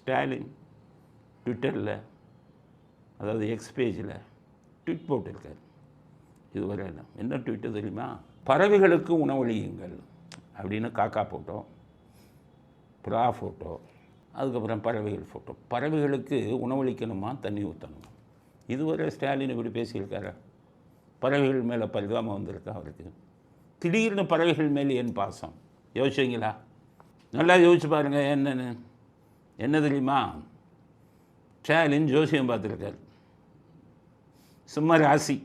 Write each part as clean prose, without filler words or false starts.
ஸ்டாலின் ட்விட்டரில், அதாவது எக்ஸ் பேஜில் ட்வீட் போட்டிருக்கார். இதுவரை என்ன ட்வீட்டு தெரியுமா? பறவைகளுக்கு உணவளியுங்கள் அப்படின்னு காக்கா ஃபோட்டோ, புறா ஃபோட்டோ, அதுக்கப்புறம் பறவைகள் ஃபோட்டோ. பறவைகளுக்கு உணவளிக்கணுமா, தண்ணி ஊற்றணுமா? இதுவரை ஸ்டாலின் இப்படி பேசியிருக்காரா? பறவைகள் மேலே பரிதாபம் வந்திருக்கா அவருக்கு? திடீர்னு பறவைகள் மேலே என் பாசம் யோசிச்சிங்களா? நல்லா யோசிச்சு பாருங்கள். என்ன தெரியுமா? ஸ்டாலின் ஜோசியம் பார்த்துருக்கார். சிம்ம ராசி,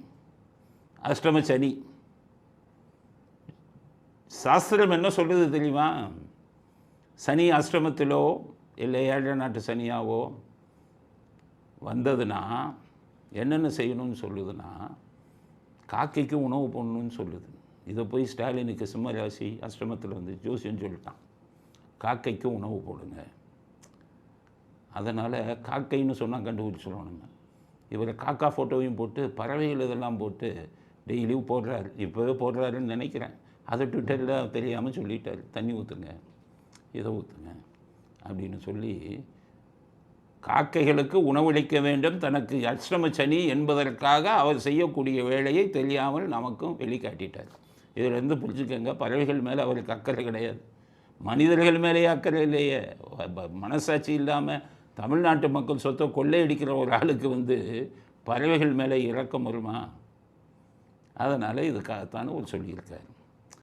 அஷ்டம சனி. சாஸ்திரம் என்ன சொல்லுது தெரியுமா? சனி அஷ்டமத்திலோ இல்லை 7 நாட்டு சனியாவோ வந்ததுன்னா என்னென்ன செய்யணும்னு சொல்லுதுன்னா, காக்கைக்கு உணவு போடணும்னு சொல்லுது. இதை போய் ஸ்டாலினுக்கு சிம்ம ராசி அஷ்டமத்தில் வந்து ஜோசியம் சொல்லிட்டான், காக்கைக்கு உணவு போடுங்க. அதனால் காக்கைன்னு சொன்னால் கண்டுபிடிச்சிடுவோம் நம்ம. இவர் காக்கா ஃபோட்டோவையும் போட்டு பறவைகள் இதெல்லாம் போட்டு டெய்லியும் போடுறாரு. இப்போவே போடுறாருன்னு நினைக்கிறேன். அதை ட்விட்டரில் தெரியாமல் சொல்லிட்டார், தண்ணி ஊற்றுங்க, இதை ஊற்றுங்க அப்படின்னு சொல்லி காக்கைகளுக்கு உணவளிக்க வேண்டும் தனக்கு அஷ்டம சனி என்பதற்காக அவர் செய்யக்கூடிய வேலையை தெரியாமல் நமக்கும் வெளிக்காட்டிட்டார். இதிலேருந்து புரிஞ்சுக்கங்க, பறவைகள் மேலே அவருக்கு அக்கறை கிடையாது, மனிதர்கள் மேலேயே அக்கறை இல்லையே. மனசாட்சி இல்லாமல் தமிழ்நாட்டு மக்கள் சொத்தை கொள்ளையடிக்கிற ஒரு ஆளுக்கு வந்து பறவைகள் மேலே இரக்கம் வருமா? அதனால் இதுக்காகத்தானே ஒரு சொல்லியிருக்காரு.